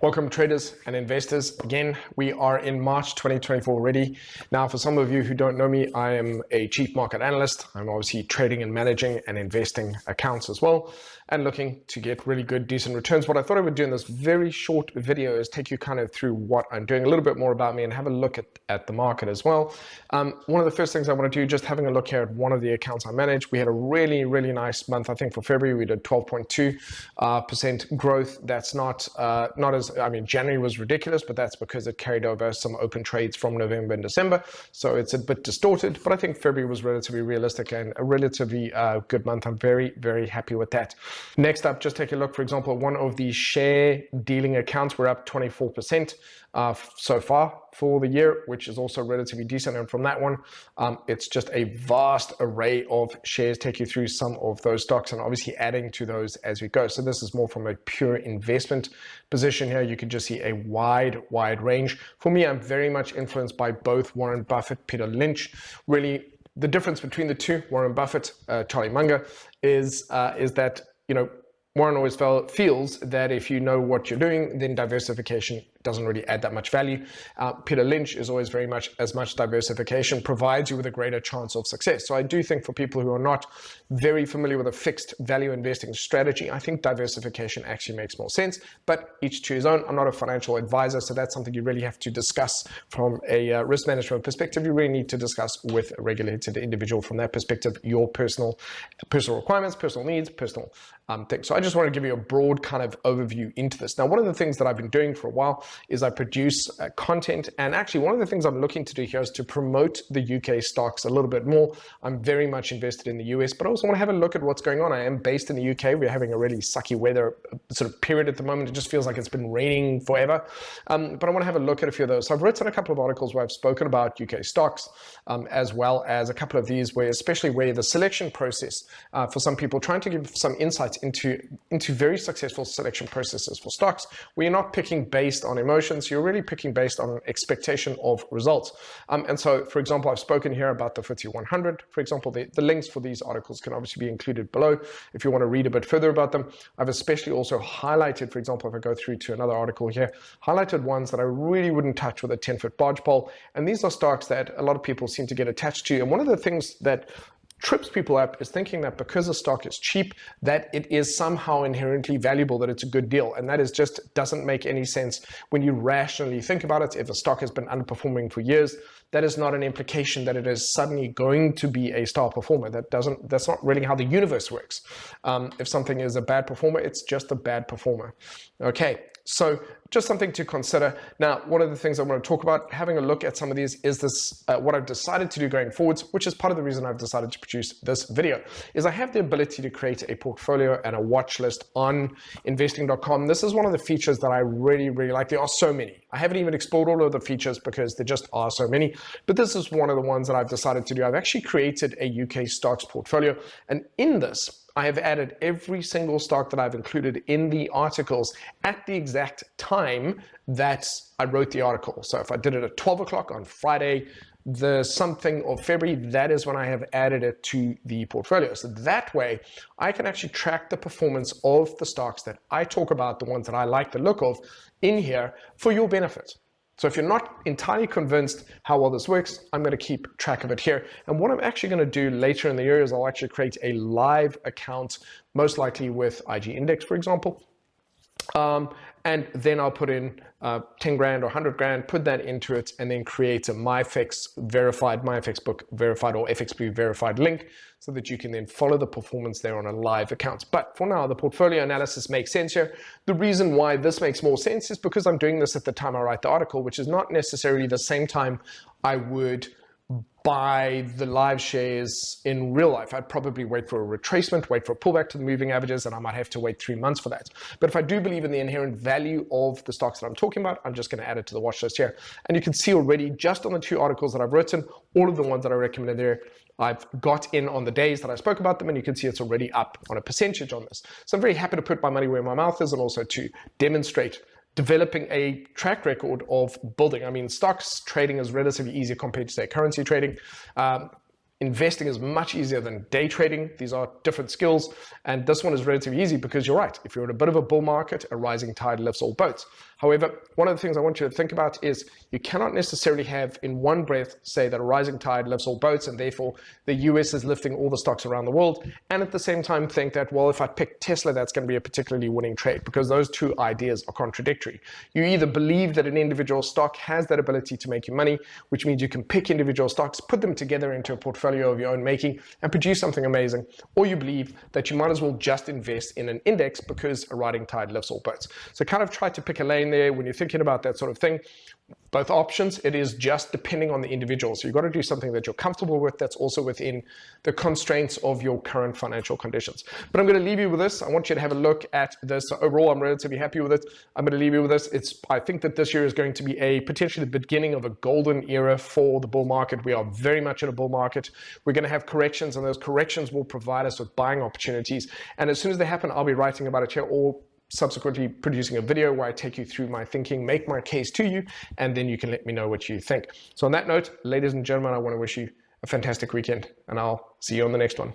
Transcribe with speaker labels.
Speaker 1: Welcome traders and investors. Again, we are in March 2024 already. Now, for some of you who don't know me, I am a chief market analyst. I'm obviously trading and managing and investing accounts as well, and looking to get really good, decent returns. What I thought I would do in this very short video is take you kind of through what I'm doing, a little bit more about me, and have a look at the market as well. One of the first things I want to do, just having a look here at one of the accounts I manage. We had a really, really nice month. I think for February, we did 12.2% growth. That's not as, I mean, January was ridiculous, but that's because it carried over some open trades from November and December. So it's a bit distorted, but I think February was relatively realistic and a relatively good month. I'm very, very happy with that. Next up, just take a look, for example, one of the share dealing accounts. We're up 24% so far for the year, which is also relatively decent. And from that one, it's just a vast array of shares, take you through some of those stocks and obviously adding to those as we go. So this is more from a pure investment position here. You can just see a wide range. For me, I'm very much influenced by both Warren Buffett, Peter Lynch. Really, the difference between the two, Warren Buffett, Charlie Munger, is that, you know, Warren always feels that if you know what you're doing, then diversification doesn't really add that much value. Peter Lynch is always very much as much diversification provides you with a greater chance of success. So I do think for people who are not very familiar with a fixed value investing strategy, I think diversification actually makes more sense, but each to his own. I'm not a financial advisor, so that's something you really have to discuss from a risk management perspective. You really need to discuss with a regulated individual from that perspective, your personal requirements, personal needs, personal things. So I just want to give you a broad kind of overview into this. Now, one of the things that I've been doing for a while is I produce content, and actually one of the things I'm looking to do here is to promote the UK stocks a little bit more. I'm very much invested in the US, but I also want to have a look at what's going on. I am based in the UK. We're having a really sucky weather sort of period at the moment. It just feels like it's been raining forever, but I want to have a look at a few of those. So I've written a couple of articles where I've spoken about UK stocks, as well as a couple of these where, especially where the selection process for some people, trying to give some insights into very successful selection processes for stocks, where you're not picking based on emotions, you're really picking based on expectation of results. And so, for example, I've spoken here about the FTSE 100. For example, the links for these articles can obviously be included below if you want to read a bit further about them. I've especially also highlighted, for example, if I go through to another article here, highlighted ones that I really wouldn't touch with a 10-foot barge pole. And these are stocks that a lot of people seem to get attached to. And one of the things that trips people up is thinking that because a stock is cheap, that it is somehow inherently valuable, that it's a good deal. And that is just doesn't make any sense when you rationally think about it. If a stock has been underperforming for years, that is not an implication that it is suddenly going to be a star performer. That's not really how the universe works. If something is a bad performer, it's just a bad performer. Okay, so just something to consider. Now, one of the things I want to talk about, having a look at some of these, is this, what I've decided to do going forwards, which is part of the reason I've decided to produce this video, is I have the ability to create a portfolio and a watch list on investing.com. This is one of the features that I really, really like. There are so many. I haven't even explored all of the features because there just are so many, but this is one of the ones that I've decided to do. I've actually created a UK stocks portfolio, and in this, I have added every single stock that I've included in the articles at the exact time that I wrote the article. So if I did it at 12 o'clock on Friday, the something of February, that is when I have added it to the portfolio. So that way I can actually track the performance of the stocks that I talk about, the ones that I like the look of in here for your benefit. So if you're not entirely convinced how well this works, I'm going to keep track of it here. And what I'm actually going to do later in the year is I'll actually create a live account, most likely with IG Index, for example. And then I'll put in 10 grand or 100 grand, put that into it, and then create a MyFX verified, MyFX book verified, or FXB verified link, so that you can then follow the performance there on a live account. But for now, the portfolio analysis makes sense here. The reason why this makes more sense is because I'm doing this at the time I write the article, which is not necessarily the same time I would buy the live shares in real life. I'd probably wait for a retracement, wait for a pullback to the moving averages, and I might have to wait 3 months for that. But if I do believe in the inherent value of the stocks that I'm talking about, I'm just going to add it to the watch list here. And you can see already, just on the 2 articles that I've written, all of the ones that I recommended there, I've got in on the days that I spoke about them, and you can see it's already up on a percentage on this. So I'm very happy to put my money where my mouth is, and also to demonstrate developing a track record of building. I mean, stocks trading is relatively easy compared to, say, currency trading. investing is much easier than day trading. These are different skills, and this one is relatively easy because you're right. If you're in a bit of a bull market, a rising tide lifts all boats. However, one of the things I want you to think about is you cannot necessarily have in one breath say that a rising tide lifts all boats and therefore the US is lifting all the stocks around the world, and at the same time think that, well, if I pick Tesla, that's going to be a particularly winning trade, because those two ideas are contradictory. You either believe that an individual stock has that ability to make you money, which means you can pick individual stocks, put them together into a portfolio of your own making and produce something amazing, or you believe that you might as well just invest in an index because a rising tide lifts all boats. So kind of try to pick a lane there when you're thinking about that sort of thing. Both options, it is just depending on the individual. So you've got to do something that you're comfortable with, that's also within the constraints of your current financial conditions. But I'm going to leave you with this. I want you to have a look at this. So overall, I'm relatively happy with it. I'm going to leave you with this. I think that this year is going to be potentially the beginning of a golden era for the bull market. We are very much in a bull market. We're going to have corrections, and those corrections will provide us with buying opportunities. And as soon as they happen, I'll be writing about it here, or subsequently producing a video where I take you through my thinking, make my case to you, and then you can let me know what you think. So on that note, ladies and gentlemen, I want to wish you a fantastic weekend, and I'll see you on the next one.